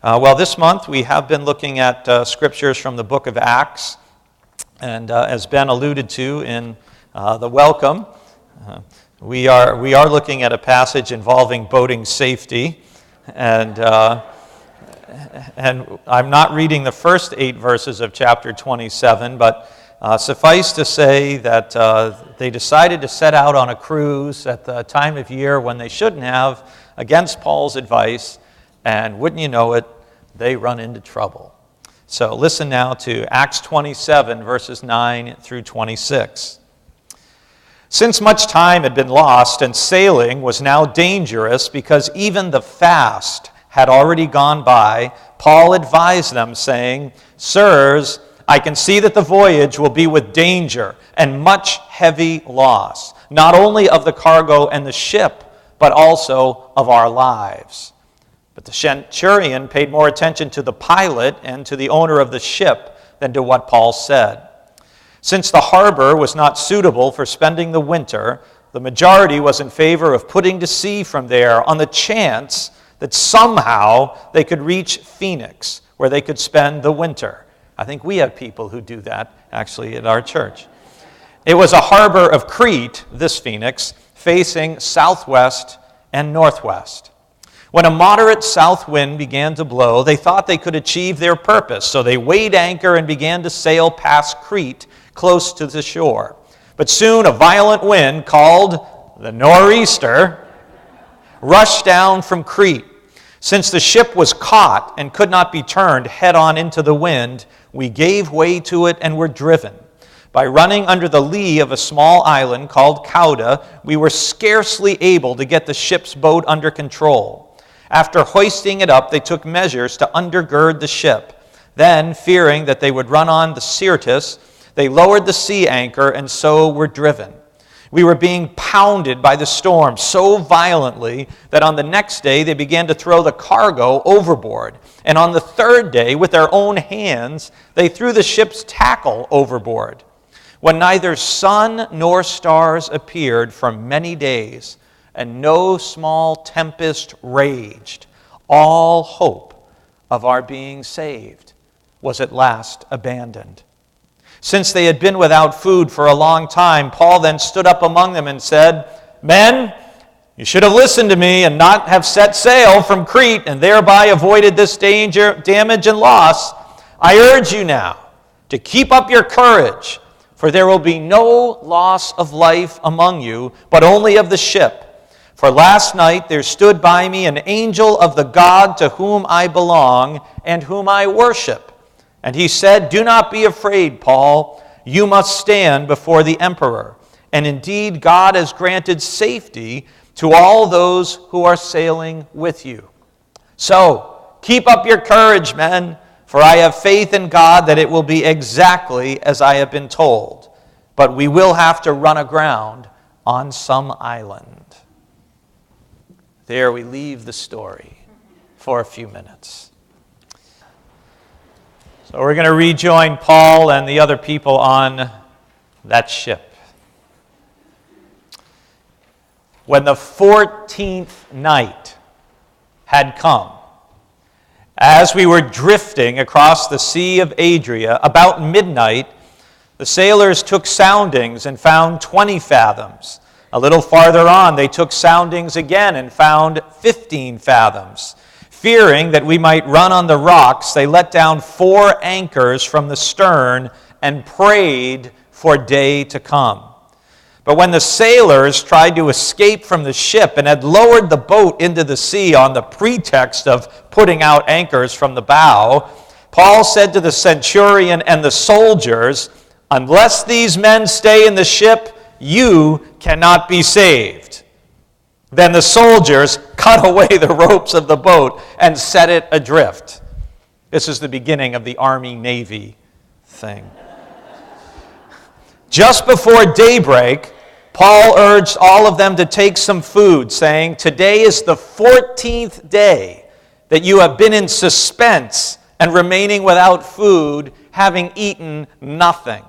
Well, this month we have been looking at scriptures from the book of Acts, and as Ben alluded to in the welcome, we are looking at a passage involving boating safety, and I'm not reading the first 8 verses of chapter 27, but suffice to say that they decided to set out on a cruise at the time of year when they shouldn't have, against Paul's advice, and wouldn't you know it, they run into trouble. So listen now to Acts 27, verses 9 through 26. Since much time had been lost and sailing was now dangerous because even the fast had already gone by, Paul advised them, saying, "Sirs, I can see that the voyage will be with danger and much heavy loss, not only of the cargo and the ship, but also of our lives." But the centurion paid more attention to the pilot and to the owner of the ship than to what Paul said. Since the harbor was not suitable for spending the winter, the majority was in favor of putting to sea from there on the chance that somehow they could reach Phoenix, where they could spend the winter. I think we have people who do that, actually, at our church. It was a harbor of Crete, this Phoenix, facing southwest and northwest. When a moderate south wind began to blow, they thought they could achieve their purpose, so they weighed anchor and began to sail past Crete, close to the shore. But soon a violent wind, called the nor'easter, rushed down from Crete. Since the ship was caught and could not be turned head-on into the wind, we gave way to it and were driven. By running under the lee of a small island called Cauda, we were scarcely able to get the ship's boat under control. After hoisting it up, they took measures to undergird the ship. Then, fearing that they would run on the Syrtis, they lowered the sea anchor and so were driven. We were being pounded by the storm so violently that on the next day they began to throw the cargo overboard. And on the third day, with their own hands, they threw the ship's tackle overboard. When neither sun nor stars appeared for many days, and no small tempest raged, all hope of our being saved was at last abandoned. Since they had been without food for a long time, Paul then stood up among them and said, "Men, you should have listened to me and not have set sail from Crete and thereby avoided this danger, damage, and loss. I urge you now to keep up your courage, for there will be no loss of life among you, but only of the ship. For last night there stood by me an angel of the God to whom I belong and whom I worship. And he said, 'Do not be afraid, Paul. You must stand before the emperor. And indeed, God has granted safety to all those who are sailing with you. So keep up your courage, men, for I have faith in God that it will be exactly as I have been told. But we will have to run aground on some island.'" There we leave the story for a few minutes. So we're going to rejoin Paul and the other people on that ship. When the 14th night had come, as we were drifting across the Sea of Adria, about midnight, the sailors took soundings and found 20 fathoms. A little farther on, they took soundings again and found 15 fathoms. Fearing that we might run on the rocks, they let down 4 anchors from the stern and prayed for day to come. But when the sailors tried to escape from the ship and had lowered the boat into the sea on the pretext of putting out anchors from the bow, Paul said to the centurion and the soldiers, "Unless these men stay in the ship, you cannot be saved." Then the soldiers cut away the ropes of the boat and set it adrift. This is the beginning of the Army-Navy thing. Just before daybreak, Paul urged all of them to take some food, saying, "Today is the 14th day that you have been in suspense and remaining without food, having eaten nothing.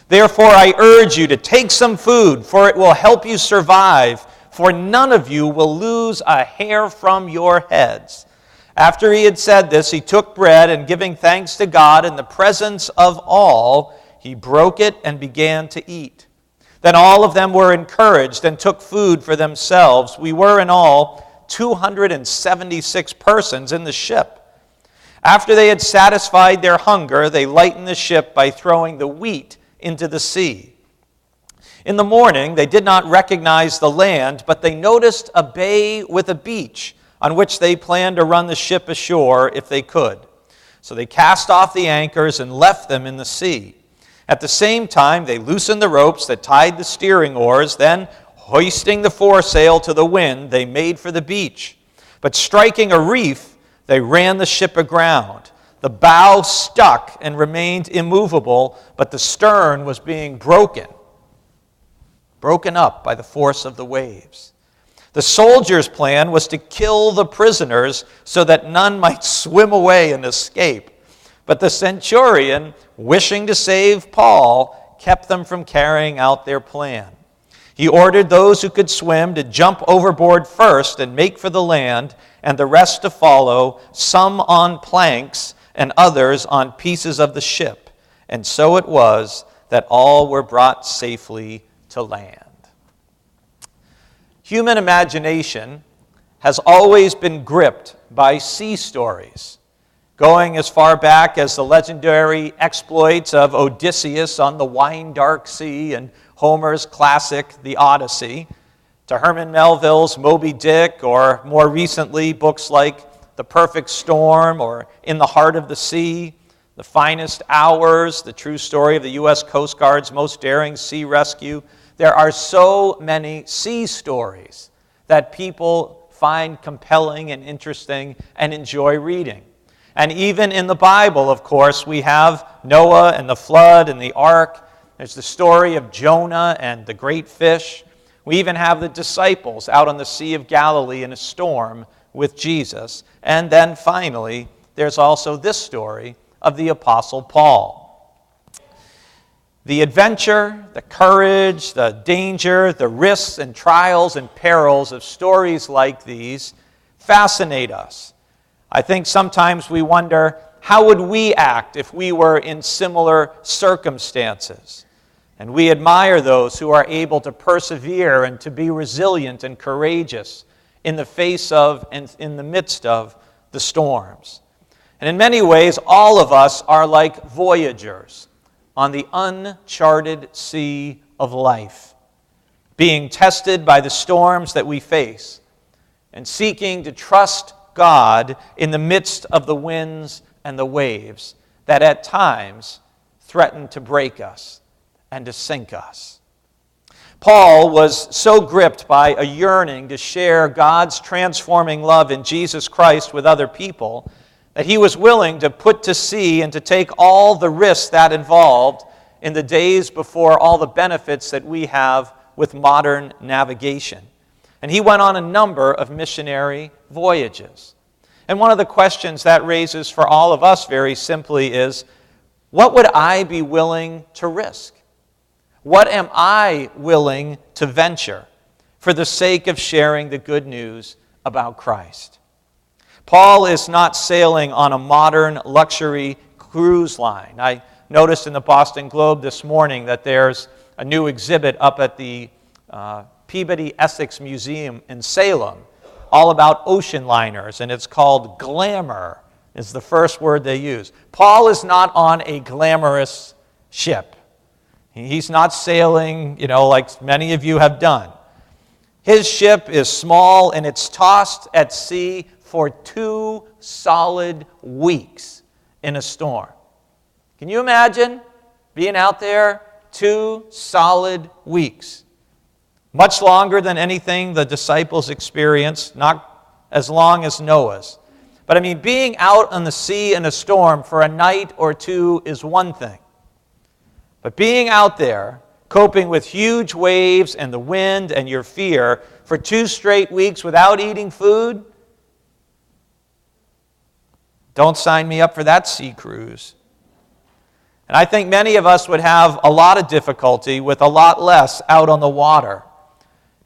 Therefore, I urge you to take some food, for it will help you survive, for none of you will lose a hair from your heads." After he had said this, he took bread, and giving thanks to God in the presence of all, he broke it and began to eat. Then all of them were encouraged and took food for themselves. We were in all 276 persons in the ship. After they had satisfied their hunger, they lightened the ship by throwing the wheat into the sea. In the morning, they did not recognize the land, but they noticed a bay with a beach, on which they planned to run the ship ashore if they could. So they cast off the anchors and left them in the sea. At the same time, they loosened the ropes that tied the steering oars. Then, hoisting the foresail to the wind, they made for the beach. But striking a reef, they ran the ship aground. The bow stuck and remained immovable, but the stern was being broken up by the force of the waves. The soldiers' plan was to kill the prisoners so that none might swim away and escape. But the centurion, wishing to save Paul, kept them from carrying out their plan. He ordered those who could swim to jump overboard first and make for the land, and the rest to follow, some on planks and others on pieces of the ship. And so it was that all were brought safely to land. Human imagination has always been gripped by sea stories, going as far back as the legendary exploits of Odysseus on the wine-dark sea and Homer's classic, the Odyssey, to Herman Melville's Moby Dick, or more recently, books like The Perfect Storm or In the Heart of the Sea, The Finest Hours, the true story of the U.S. Coast Guard's most daring sea rescue. There are so many sea stories that people find compelling and interesting and enjoy reading. And even in the Bible, of course, we have Noah and the flood and the ark. There's the story of Jonah and the great fish. We even have the disciples out on the Sea of Galilee in a storm with Jesus. And then finally, there's also this story of the Apostle Paul. The adventure, the courage, the danger, the risks and trials and perils of stories like these fascinate us. I think sometimes we wonder, how would we act if we were in similar circumstances? And we admire those who are able to persevere and to be resilient and courageous in the face of and in the midst of the storms. And in many ways, all of us are like voyagers on the uncharted sea of life, being tested by the storms that we face and seeking to trust God in the midst of the winds and the waves that at times threaten to break us and to sink us. Paul was so gripped by a yearning to share God's transforming love in Jesus Christ with other people that he was willing to put to sea and to take all the risks that involved in the days before all the benefits that we have with modern navigation. And he went on a number of missionary voyages. And one of the questions that raises for all of us very simply is, what would I be willing to risk? What am I willing to venture for the sake of sharing the good news about Christ? Paul is not sailing on a modern luxury cruise line. I noticed in the Boston Globe this morning that there's a new exhibit up at the Peabody Essex Museum in Salem, all about ocean liners, and it's called Glamour, is the first word they use. Paul is not on a glamorous ship. He's not sailing, like many of you have done. His ship is small, and it's tossed at sea for 2 solid weeks in a storm. Can you imagine being out there 2 solid weeks? Much longer than anything the disciples experienced, not as long as Noah's. But being out on the sea in a storm for a night or 2 is one thing. But being out there, coping with huge waves and the wind and your fear for 2 straight weeks without eating food, don't sign me up for that sea cruise. And I think many of us would have a lot of difficulty with a lot less out on the water.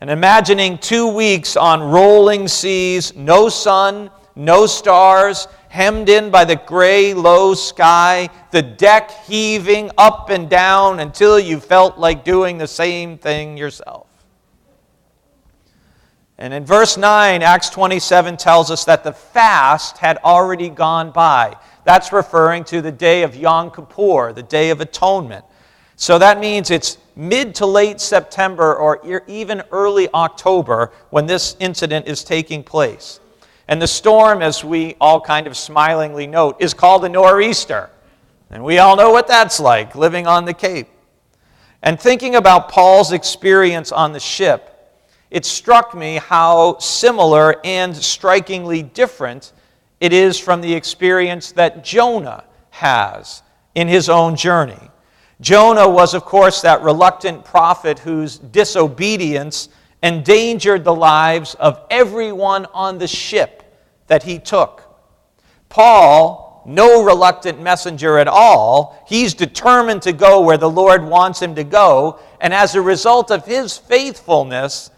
And imagining 2 weeks on rolling seas, no sun, no stars, hemmed in by the gray, low sky, the deck heaving up and down until you felt like doing the same thing yourself. And in verse 9, Acts 27 tells us that the fast had already gone by. That's referring to the day of Yom Kippur, the Day of Atonement. So that means it's mid to late September or even early October when this incident is taking place. And the storm, as we all kind of smilingly note, is called a nor'easter. And we all know what that's like, living on the Cape. And thinking about Paul's experience on the ship, it struck me how similar and strikingly different it is from the experience that Jonah has in his own journey. Jonah was, of course, that reluctant prophet whose disobedience endangered the lives of everyone on the ship that he took. Paul, no reluctant messenger at all, he's determined to go where the Lord wants him to go, and as a result of his faithfulness,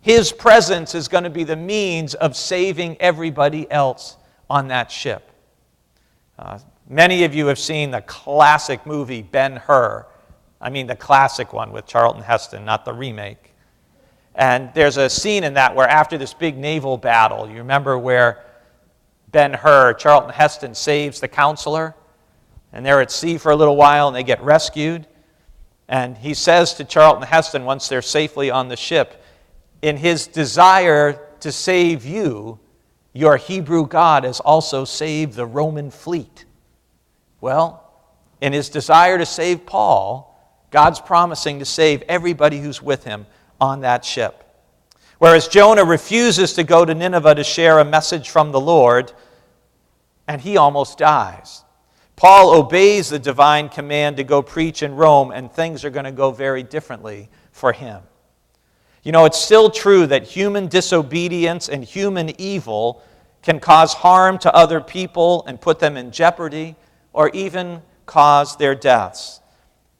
his presence is going to be the means of saving everybody else on that ship. Many of you have seen the classic movie Ben-Hur. I mean the classic one with Charlton Heston, not the remake. And there's a scene in that where after this big naval battle, you remember where Ben-Hur, Charlton Heston, saves the counselor, and they're at sea for a little while and they get rescued. And he says to Charlton Heston once they're safely on the ship, in his desire to save you, your Hebrew God has also saved the Roman fleet. Well, in his desire to save Paul, God's promising to save everybody who's with him on that ship. Whereas Jonah refuses to go to Nineveh to share a message from the Lord, and he almost dies. Paul obeys the divine command to go preach in Rome, and things are going to go very differently for him. You know, it's still true that human disobedience and human evil can cause harm to other people and put them in jeopardy or even cause their deaths.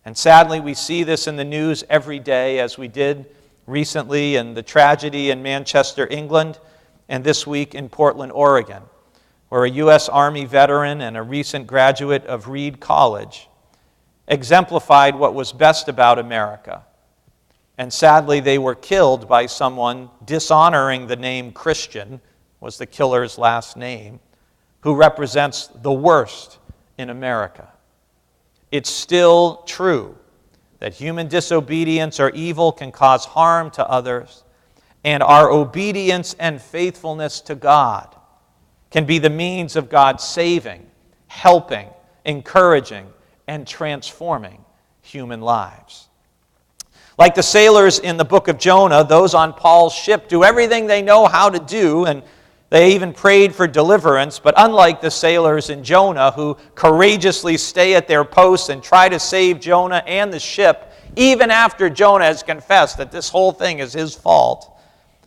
And sadly, we see this in the news every day, as we did recently in the tragedy in Manchester, England, and this week in Portland, Oregon, where a U.S. Army veteran and a recent graduate of Reed College exemplified what was best about America. And sadly, they were killed by someone dishonoring the name Christian, was the killer's last name, who represents the worst in America. It's still true that human disobedience or evil can cause harm to others, and our obedience and faithfulness to God can be the means of God saving, helping, encouraging, and transforming human lives. Like the sailors in the book of Jonah, those on Paul's ship do everything they know how to do, and they even prayed for deliverance. But unlike the sailors in Jonah, who courageously stay at their posts and try to save Jonah and the ship, even after Jonah has confessed that this whole thing is his fault,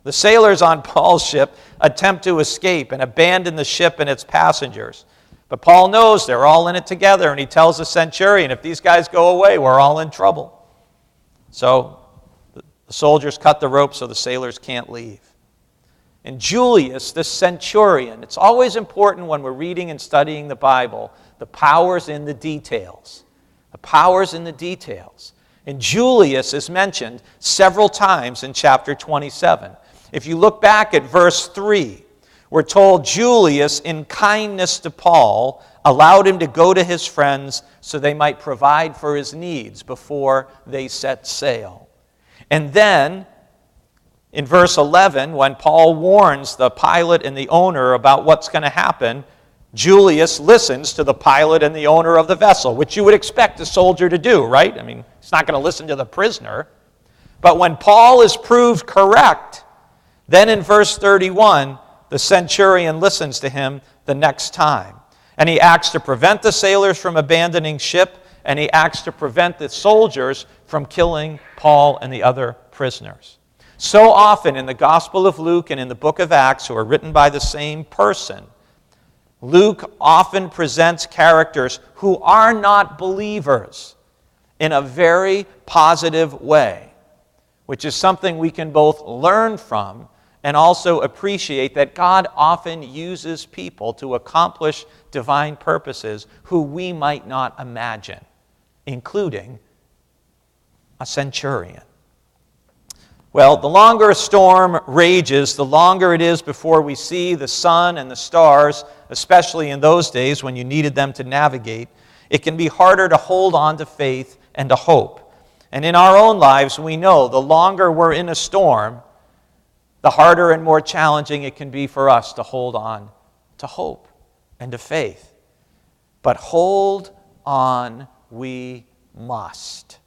the sailors on Paul's ship attempt to escape and abandon the ship and its passengers. But Paul knows they're all in it together, and he tells the centurion, if these guys go away, we're all in trouble. So the soldiers cut the rope so the sailors can't leave. And Julius, the centurion, it's always important when we're reading and studying the Bible, the power's in the details. The power's in the details. And Julius is mentioned several times in chapter 27. If you look back at verse 3, we're told Julius, in kindness to Paul, allowed him to go to his friends so they might provide for his needs before they set sail. And then, in verse 11, when Paul warns the pilot and the owner about what's going to happen, Julius listens to the pilot and the owner of the vessel, which you would expect a soldier to do, right? I mean, he's not going to listen to the prisoner. But when Paul is proved correct, then in verse 31, the centurion listens to him the next time. And he acts to prevent the sailors from abandoning ship, and he acts to prevent the soldiers from killing Paul and the other prisoners. So often in the Gospel of Luke and in the book of Acts, who are written by the same person, Luke often presents characters who are not believers in a very positive way, which is something we can both learn from and also appreciate that God often uses people to accomplish divine purposes who we might not imagine, including a centurion. Well, the longer a storm rages, the longer it is before we see the sun and the stars, especially in those days when you needed them to navigate. It can be harder to hold on to faith and to hope. And in our own lives, we know the longer we're in a storm, the harder and more challenging it can be for us to hold on to hope and to faith. But hold on we must.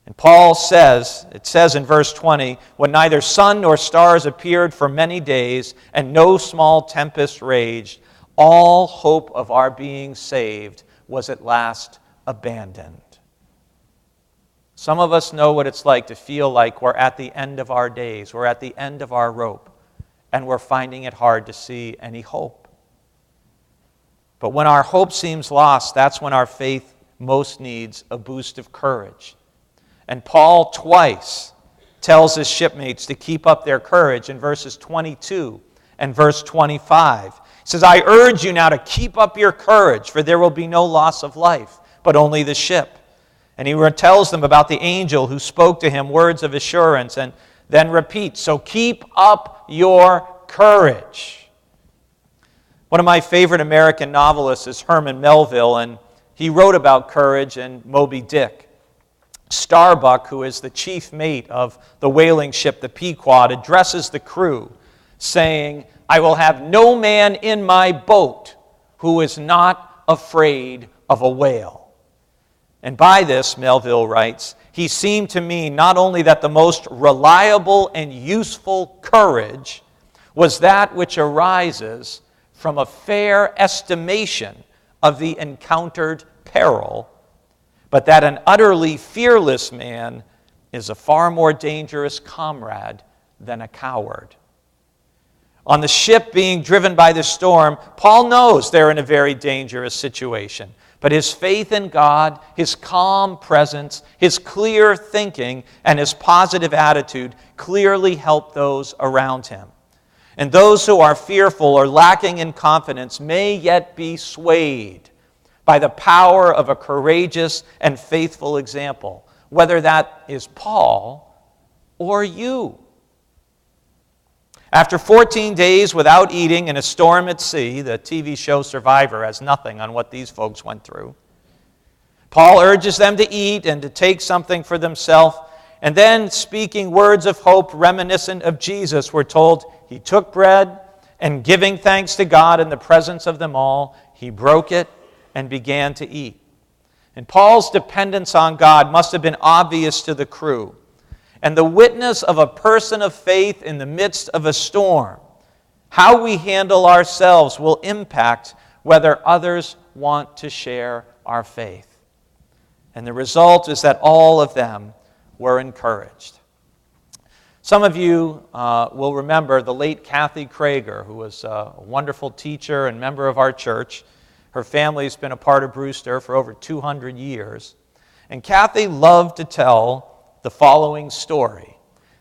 And Paul says, it says in verse 20, when neither sun nor stars appeared for many days, and no small tempest raged, all hope of our being saved was at last abandoned. Some of us know what it's like to feel like we're at the end of our days, we're at the end of our rope, and we're finding it hard to see any hope. But when our hope seems lost, that's when our faith most needs a boost of courage. And Paul twice tells his shipmates to keep up their courage in verses 22 and verse 25. He says, I urge you now to keep up your courage, for there will be no loss of life, but only the ship. And he tells them about the angel who spoke to him words of assurance, and then repeats, so keep up your courage. One of my favorite American novelists is Herman Melville, and he wrote about courage in Moby Dick. Starbuck, who is the chief mate of the whaling ship, the Pequod, addresses the crew, saying, I will have no man in my boat who is not afraid of a whale. And by this, Melville writes, he seemed to mean not only that the most reliable and useful courage was that which arises from a fair estimation of the encountered peril, but that an utterly fearless man is a far more dangerous comrade than a coward. On the ship being driven by the storm, Paul knows they're in a very dangerous situation. But his faith in God, his calm presence, his clear thinking, and his positive attitude clearly help those around him. And those who are fearful or lacking in confidence may yet be swayed by the power of a courageous and faithful example, whether that is Paul or you. After 14 days without eating in a storm at sea, the TV show Survivor has nothing on what these folks went through. Paul urges them to eat and to take something for themselves, and then, speaking words of hope reminiscent of Jesus, we're told he took bread, and giving thanks to God in the presence of them all, he broke it and began to eat. And Paul's dependence on God must have been obvious to the crew. And the witness of a person of faith in the midst of a storm, how we handle ourselves will impact whether others want to share our faith. And the result is that all of them were encouraged. Some of you will remember the late Kathy Krager, who was a wonderful teacher and member of our church. Her family's been a part of Brewster for over 200 years. And Kathy loved to tell the following story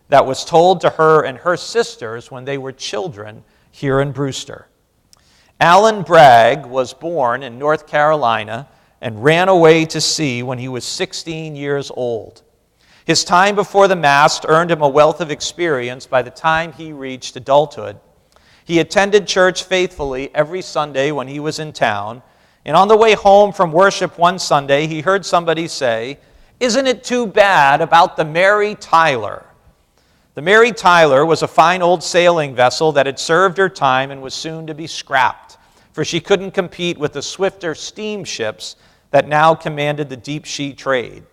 that was told to her and her sisters when they were children here in Brewster. Alan Bragg was born in North Carolina and ran away to sea when he was 16 years old. His time before the mast earned him a wealth of experience by the time he reached adulthood. He attended church faithfully every Sunday when he was in town, and on the way home from worship one Sunday, he heard somebody say, "Isn't it too bad about the Mary Tyler?" The Mary Tyler was a fine old sailing vessel that had served her time and was soon to be scrapped, for she couldn't compete with the swifter steamships that now commanded the deep sea trade.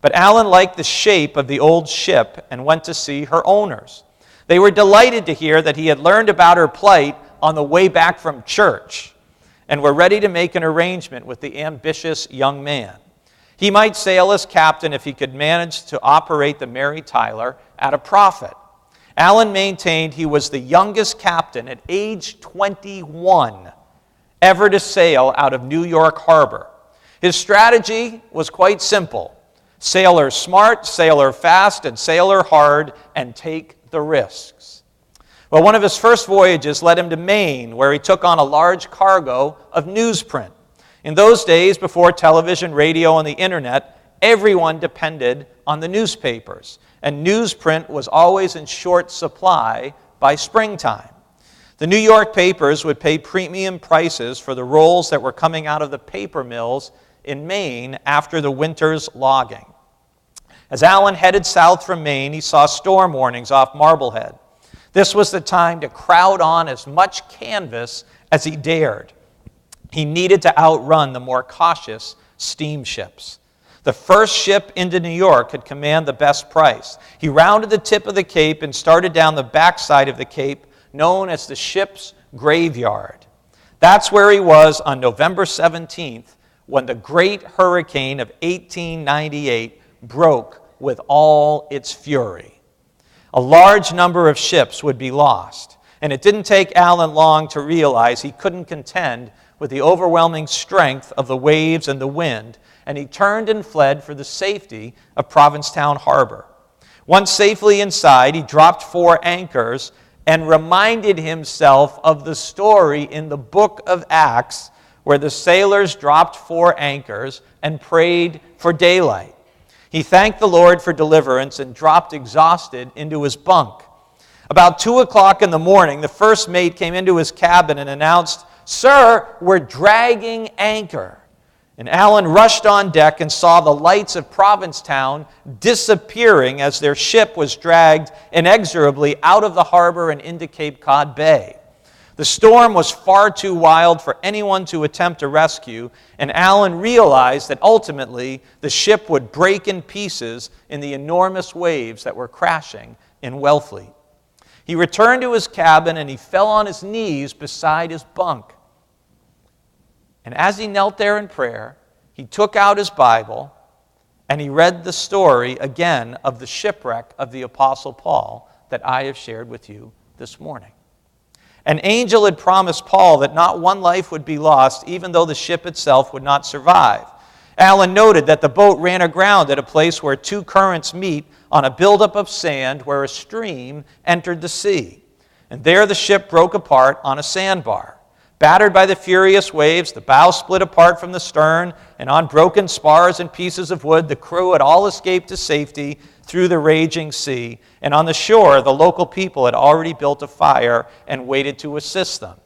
But Alan liked the shape of the old ship and went to see her owners. They were delighted to hear that he had learned about her plight on the way back from church and were ready to make an arrangement with the ambitious young man. He might sail as captain if he could manage to operate the Mary Tyler at a profit. Alan maintained he was the youngest captain at age 21 ever to sail out of New York Harbor. His strategy was quite simple. Sail her smart, sail her fast, and sail her hard, and take the risks. Well, one of his first voyages led him to Maine, where he took on a large cargo of newsprint. In those days, before television, radio, and the internet, everyone depended on the newspapers, and newsprint was always in short supply by springtime. The New York papers would pay premium prices for the rolls that were coming out of the paper mills in Maine after the winter's logging. As Allen headed south from Maine, he saw storm warnings off Marblehead. This was the time to crowd on as much canvas as he dared. He needed to outrun the more cautious steamships. The first ship into New York could command the best price. He rounded the tip of the cape and started down the backside of the cape, known as the ship's graveyard. That's where he was on November 17th, when the great hurricane of 1898 broke with all its fury. A large number of ships would be lost, and it didn't take Allen long to realize he couldn't contend with the overwhelming strength of the waves and the wind, and he turned and fled for the safety of Provincetown Harbor. Once safely inside, he dropped 4 anchors and reminded himself of the story in the book of Acts where the sailors dropped 4 anchors and prayed for daylight. He thanked the Lord for deliverance and dropped exhausted into his bunk. About 2 o'clock in the morning, the first mate came into his cabin and announced, "Sir, we're dragging anchor." And Allen rushed on deck and saw the lights of Provincetown disappearing as their ship was dragged inexorably out of the harbor and into Cape Cod Bay. The storm was far too wild for anyone to attempt a rescue, and Allen realized that ultimately the ship would break in pieces in the enormous waves that were crashing in Wellfleet. He returned to his cabin and he fell on his knees beside his bunk. And as he knelt there in prayer, he took out his Bible and he read the story again of the shipwreck of the Apostle Paul that I have shared with you this morning. An angel had promised Paul that not one life would be lost, even though the ship itself would not survive. Allen noted that the boat ran aground at a place where 2 currents meet on a buildup of sand where a stream entered the sea. And there the ship broke apart on a sandbar. Battered by the furious waves, the bow split apart from the stern, and on broken spars and pieces of wood, the crew had all escaped to safety through the raging sea. And on the shore, the local people had already built a fire and waited to assist them.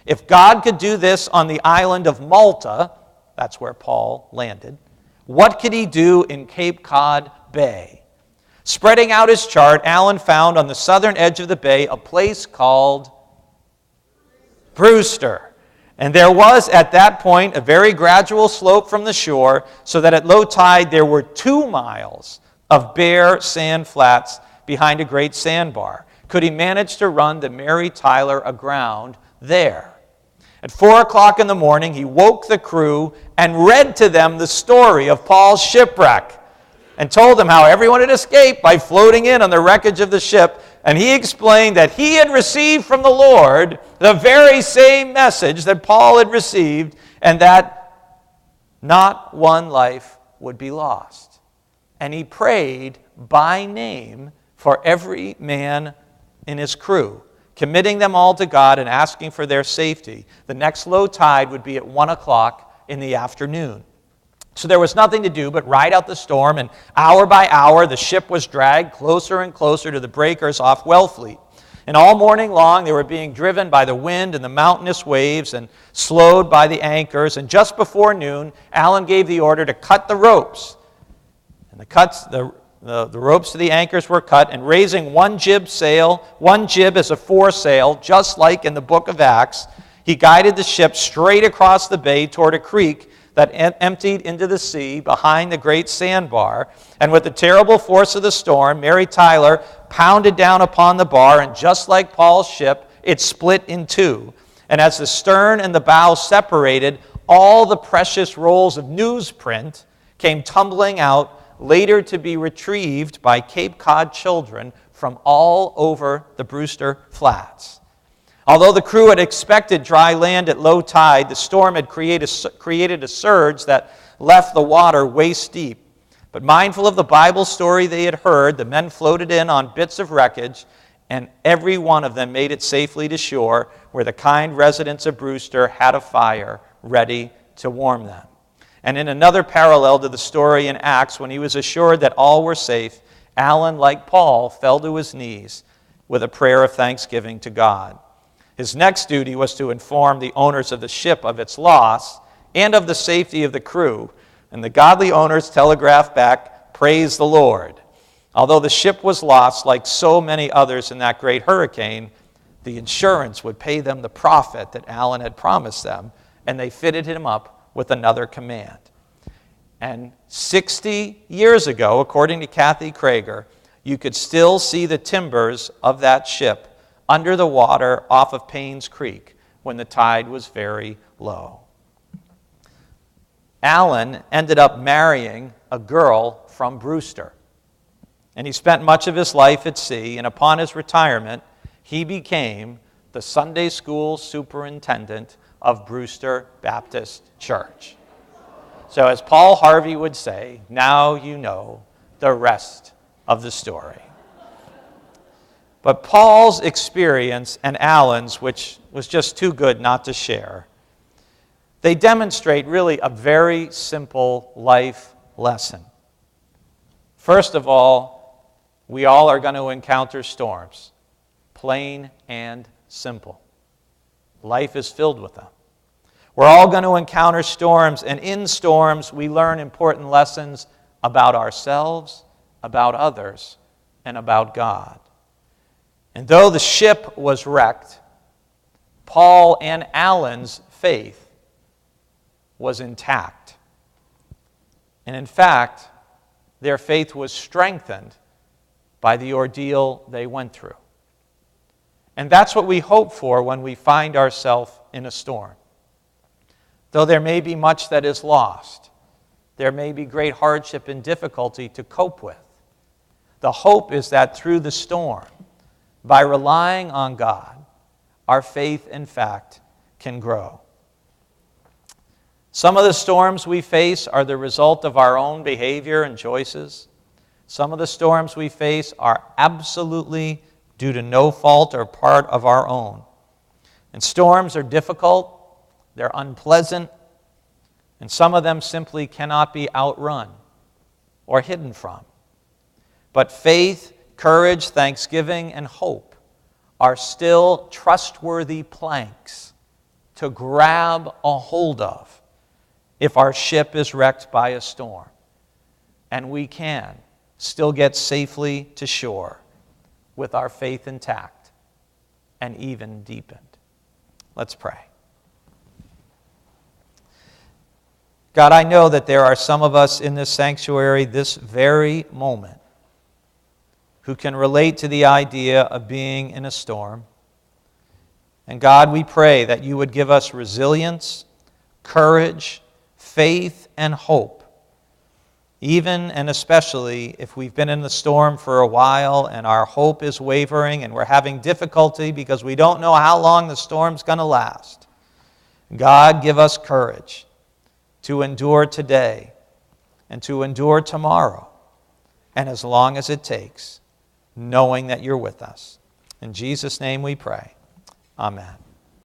If God could do this on the island of Malta, that's where Paul landed, what could he do in Cape Cod Bay? Spreading out his chart, Allen found on the southern edge of the bay a place called Brewster. And there was, at that point, a very gradual slope from the shore, so that at low tide there were 2 miles of bare sand flats behind a great sandbar. Could he manage to run the Mary Tyler aground there? At 4 o'clock in the morning, he woke the crew and read to them the story of Paul's shipwreck and told them how everyone had escaped by floating in on the wreckage of the ship. And he explained that he had received from the Lord the very same message that Paul had received, and that not one life would be lost. And he prayed by name for every man in his crew, committing them all to God and asking for their safety. The next low tide would be at 1 o'clock in the afternoon. So there was nothing to do but ride out the storm, and hour by hour the ship was dragged closer and closer to the breakers off Wellfleet. And all morning long they were being driven by the wind and the mountainous waves and slowed by the anchors. And just before noon, Allen gave the order to cut the ropes. And the ropes to the anchors were cut, and raising one jib as a foresail, just like in the book of Acts, he guided the ship straight across the bay toward a creek that emptied into the sea behind the great sandbar. And with the terrible force of the storm, Mary Tyler pounded down upon the bar, and just like Paul's ship, it split in 2. And as the stern and the bow separated, all the precious rolls of newsprint came tumbling out, later to be retrieved by Cape Cod children from all over the Brewster Flats. Although the crew had expected dry land at low tide, the storm had created a surge that left the water waist deep. But mindful of the Bible story they had heard, the men floated in on bits of wreckage and every one of them made it safely to shore, where the kind residents of Brewster had a fire ready to warm them. And in another parallel to the story in Acts, when he was assured that all were safe, Alan, like Paul, fell to his knees with a prayer of thanksgiving to God. His next duty was to inform the owners of the ship of its loss and of the safety of the crew, and the godly owners telegraphed back, "Praise the Lord." Although the ship was lost, like so many others in that great hurricane, the insurance would pay them the profit that Alan had promised them, and they fitted him up with another command. And 60 years ago, according to Kathy Krager, you could still see the timbers of that ship under the water off of Paynes Creek when the tide was very low. Alan ended up marrying a girl from Brewster. And he spent much of his life at sea, and upon his retirement, he became the Sunday school superintendent of Brewster Baptist Church. So as Paul Harvey would say, now you know the rest of the story. But Paul's experience and Alan's, which was just too good not to share, they demonstrate really a very simple life lesson. First of all, we all are going to encounter storms, plain and simple. Life is filled with them. We're all going to encounter storms, and in storms we learn important lessons about ourselves, about others, and about God. And though the ship was wrecked, Paul and Alan's faith was intact. And in fact, their faith was strengthened by the ordeal they went through. And that's what we hope for when we find ourselves in a storm. Though there may be much that is lost, there may be great hardship and difficulty to cope with, the hope is that through the storm, by relying on God, our faith, in fact, can grow. Some of the storms we face are the result of our own behavior and choices. Some of the storms we face are absolutely due to no fault or part of our own. And storms are difficult, they're unpleasant, and some of them simply cannot be outrun or hidden from. But faith, courage, thanksgiving, and hope are still trustworthy planks to grab a hold of if our ship is wrecked by a storm. And we can still get safely to shore with our faith intact and even deepened. Let's pray. God, I know that there are some of us in this sanctuary this very moment who can relate to the idea of being in a storm. And God, we pray that you would give us resilience, courage, faith, and hope, even and especially if we've been in the storm for a while and our hope is wavering and we're having difficulty because we don't know how long the storm's going to last. God, give us courage to endure today and to endure tomorrow, and as long as it takes, knowing that you're with us. In Jesus' name we pray. Amen.